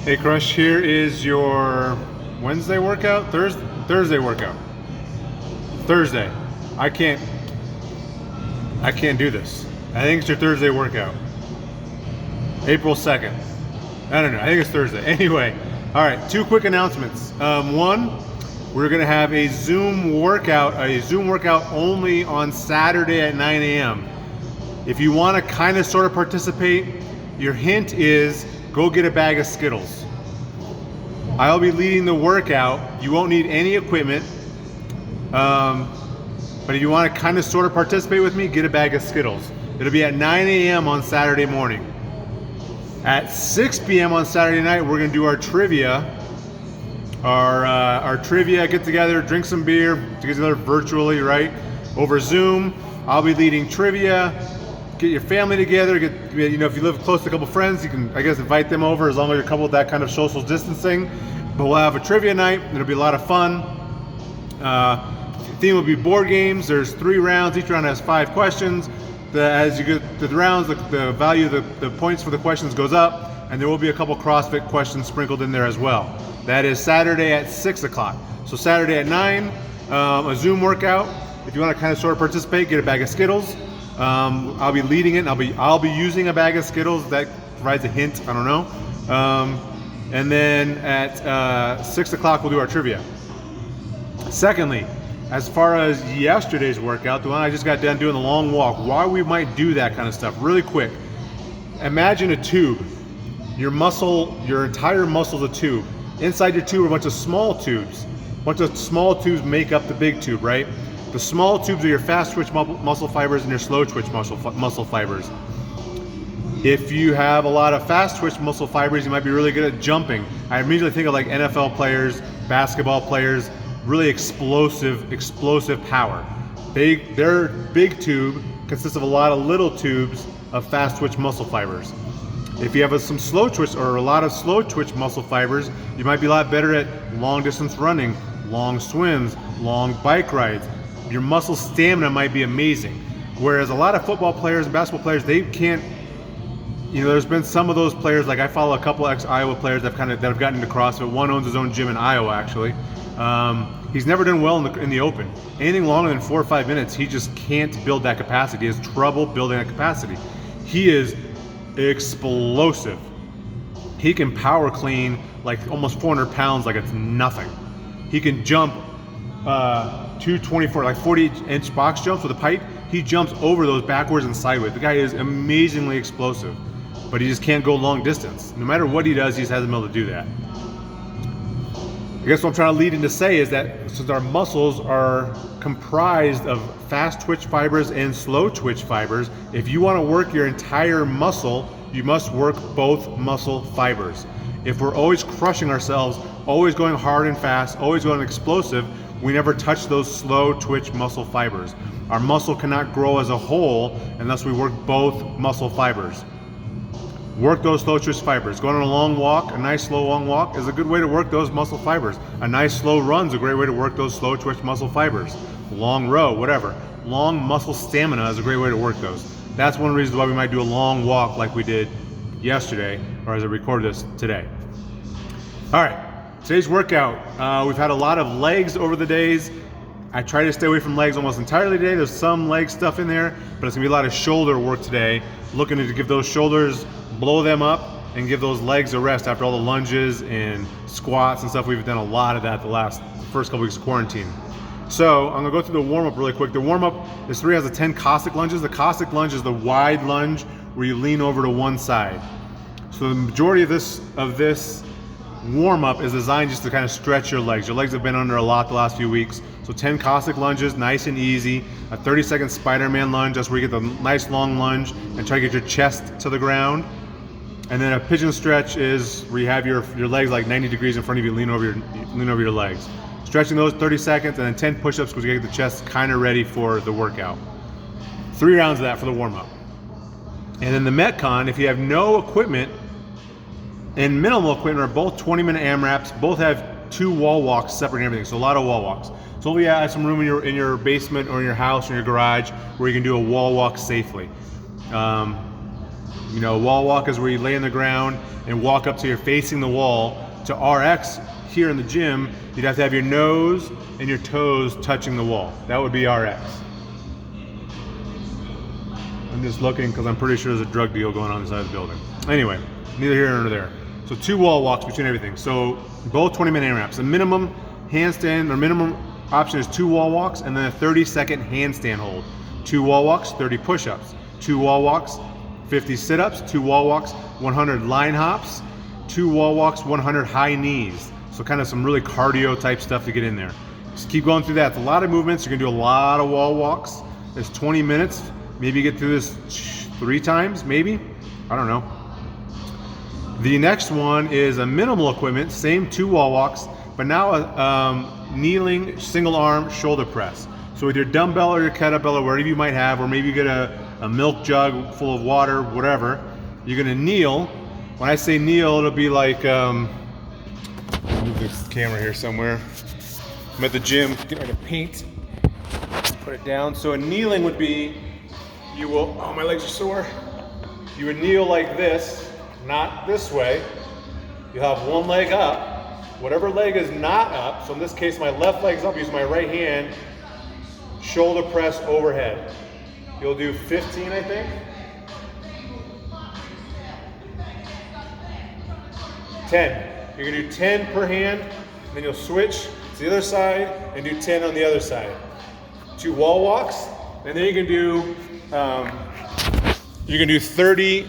Hey Crush, here is your Wednesday workout, Thursday workout. Thursday. I can't do this. I think it's your Thursday workout. April 2nd. I don't know. I think it's Thursday. Anyway, all right, two quick announcements. One, we're going to have a Zoom workout only on Saturday at 9 a.m. If you want to kind of sort of participate, your hint is go get a bag of Skittles. I'll be leading the workout. You won't need any equipment. But if you want to kind of sort of participate with me, get a bag of Skittles. It'll be at 9 a.m. on Saturday morning. At 6 p.m. on Saturday night, we're going to do our trivia. Our trivia get together, drink some beer, get together virtually, right? Over Zoom. I'll be leading trivia. Get your family together. If you live close to a couple friends, you can, I guess, invite them over as long as you're coupled with that kind of social distancing. But we'll have a trivia night. It'll be a lot of fun. Theme will be board games. There's 3 rounds. Each round has 5 questions. As you get to the rounds, the value of the points for the questions goes up, and there will be a couple CrossFit questions sprinkled in there as well. That is Saturday at 6 o'clock. So Saturday at 9, a Zoom workout. If you want to kind of sort of participate, get a bag of Skittles. I'll be leading it. And I'll be using a bag of Skittles. That provides a hint. I don't know. And then at 6 o'clock, we'll do our trivia. Secondly, as far as yesterday's workout, the one I just got done doing the long walk, why we might do that kind of stuff really quick. Imagine a tube. Your entire muscle's a tube. Inside your tube are a bunch of small tubes. A bunch of small tubes make up the big tube, right? The small tubes are your fast twitch muscle fibers and your slow twitch muscle fibers. If you have a lot of fast twitch muscle fibers, you might be really good at jumping. I immediately think of like NFL players, basketball players, really explosive power. Their big tube consists of a lot of little tubes of fast twitch muscle fibers. If you have some slow twitch or a lot of slow twitch muscle fibers, you might be a lot better at long distance running, long swims, long bike rides. Your muscle stamina might be amazing. Whereas a lot of football players and basketball players, they can't, there's been some of those players, like I follow a couple ex-Iowa players that have gotten into CrossFit. One owns his own gym in Iowa, actually. He's never done well in the open. Anything longer than 4 or 5 minutes, he just can't build that capacity. He has trouble building that capacity. He is explosive. He can power clean like almost 400 pounds like it's nothing. He can jump 224, like 40-inch box jumps with a pipe. He jumps over those backwards and sideways. The guy is amazingly explosive, but he just can't go long distance. No matter what he does, he just hasn't been able to do that. I guess what I'm trying to lead in to say is that since our muscles are comprised of fast twitch fibers and slow twitch fibers, if you want to work your entire muscle, you must work both muscle fibers. If we're always crushing ourselves, always going hard and fast, always going explosive, we never touch those slow twitch muscle fibers. Our muscle cannot grow as a whole unless we work both muscle fibers. Work those slow twitch fibers. Going on a long walk, a nice slow long walk is a good way to work those muscle fibers. A nice slow run is a great way to work those slow twitch muscle fibers. Long row, whatever. Long muscle stamina is a great way to work those. That's one of the reasons why we might do a long walk like we did yesterday, or as I recorded this today. All right, today's workout. We've had a lot of legs over the days. I try to stay away from legs almost entirely today. There's some leg stuff in there, but it's gonna be a lot of shoulder work today. Looking to give those shoulders, blow them up, and give those legs a rest after all the lunges and squats and stuff. We've done a lot of that the first couple weeks of quarantine. So I'm gonna go through the warm-up really quick. The warm-up, this 3 has the 10 Cossack lunges. The Cossack lunge is the wide lunge where you lean over to one side. So the majority of this warm-up is designed just to kind of stretch your legs. Your legs have been under a lot the last few weeks. So 10 Cossack lunges, nice and easy. A 30-second Spider-Man lunge, that's where you get the nice long lunge and try to get your chest to the ground. And then a pigeon stretch is where you have your legs like 90 degrees in front of you, lean over your legs. Stretching those 30 seconds and then 10 push-ups because you get the chest kind of ready for the workout. 3 rounds of that for the warm-up. And then the Metcon, if you have no equipment and minimal equipment, are both 20-minute AMRAPs. Both have 2 wall walks separating everything, so a lot of wall walks. So we have some room in your basement or in your house or in your garage where you can do a wall walk safely. You know, wall walk is where you lay on the ground and walk up till you're facing the wall. To RX here in the gym, you'd have to have your nose and your toes touching the wall. That would be RX. I'm just looking because I'm pretty sure there's a drug deal going on inside the building. Anyway, neither here nor there. So 2 wall walks between everything. So both 20-minute AMRAPs. The minimum handstand or minimum option is 2 wall walks and then a 30-second handstand hold. 2 wall walks, 30 push-ups. 2 wall walks, 50 sit-ups. 2 wall walks, 100 line hops. 2 wall walks, 100 high knees. So kind of some really cardio type stuff to get in there. Just keep going through that. It's a lot of movements. You're gonna do a lot of wall walks. It's 20 minutes. Maybe you get through this 3 times, maybe. I don't know. The next one is a minimal equipment, same 2 wall walks, but now a kneeling single arm shoulder press. So with your dumbbell or your kettlebell or whatever you might have, or maybe you get a milk jug full of water, whatever, you're gonna kneel. When I say kneel, it'll be like, move this camera here somewhere. I'm at the gym, getting ready to paint. Put it down. So a kneeling would be, you will, oh my legs are sore. You would kneel like this, not this way. You'll have one leg up. Whatever leg is not up, so in this case my left leg's up, using my right hand, shoulder press overhead. You'll do 15, I think. 10. You're gonna do 10 per hand, then you'll switch to the other side and do 10 on the other side. 2 wall walks, and then you can do 30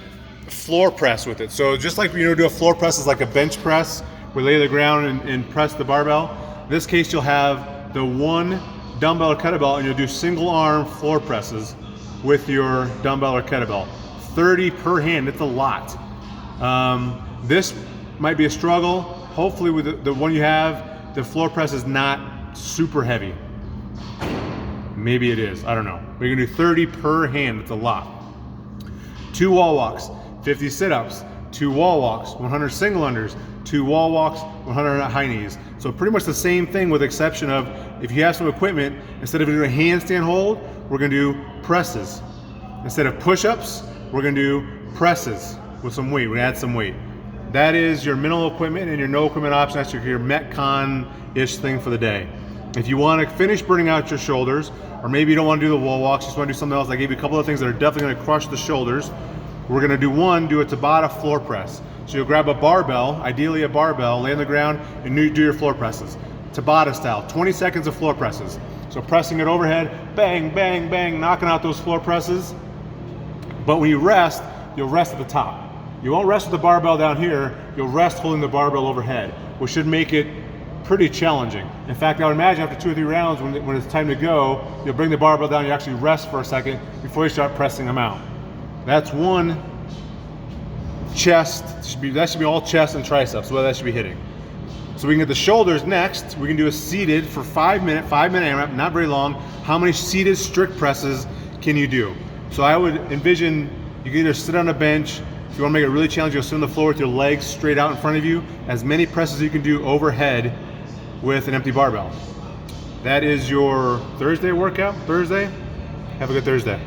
floor press with it. So just like do a floor press is like a bench press, we lay the ground and press the barbell. In this case, you'll have the 1 dumbbell or kettlebell, and you'll do single arm floor presses with your dumbbell or kettlebell. 30 per hand, it's a lot. This might be a struggle. Hopefully with the one you have, the floor press is not super heavy. Maybe it is, I don't know. But you're gonna do 30 per hand, it's a lot. 2 wall walks, 50 sit-ups, 2 wall walks, 100 single unders, 2 wall walks, 100 high knees. So pretty much the same thing with the exception of if you have some equipment, instead of doing a handstand hold, we're gonna do presses. Instead of push-ups, we're gonna do presses with some weight, we're gonna add some weight. That is your minimal equipment and your no equipment option. That's your Metcon-ish thing for the day. If you want to finish burning out your shoulders, or maybe you don't want to do the wall walks, you just want to do something else, I gave you a couple of things that are definitely going to crush the shoulders. We're going to do a Tabata floor press. So you'll grab a barbell, ideally a barbell, lay on the ground, and do your floor presses. Tabata style, 20 seconds of floor presses. So pressing it overhead, bang, bang, bang, knocking out those floor presses. But when you rest, you'll rest at the top. You won't rest with the barbell down here, you'll rest holding the barbell overhead, which should make it pretty challenging. In fact, I would imagine after 2 or 3 rounds, when it's time to go, you'll bring the barbell down, you actually rest for a second before you start pressing them out. That's 1 chest, that should be all chest and triceps, what that should be hitting. So we can get the shoulders next. We can do a seated for 5 minute AMRAP, not very long. How many seated strict presses can you do? So I would envision you can either sit on a bench. If you want to make it really challenging, you'll sit on the floor with your legs straight out in front of you. As many presses as you can do overhead with an empty barbell. That is your Thursday workout. Have a good Thursday.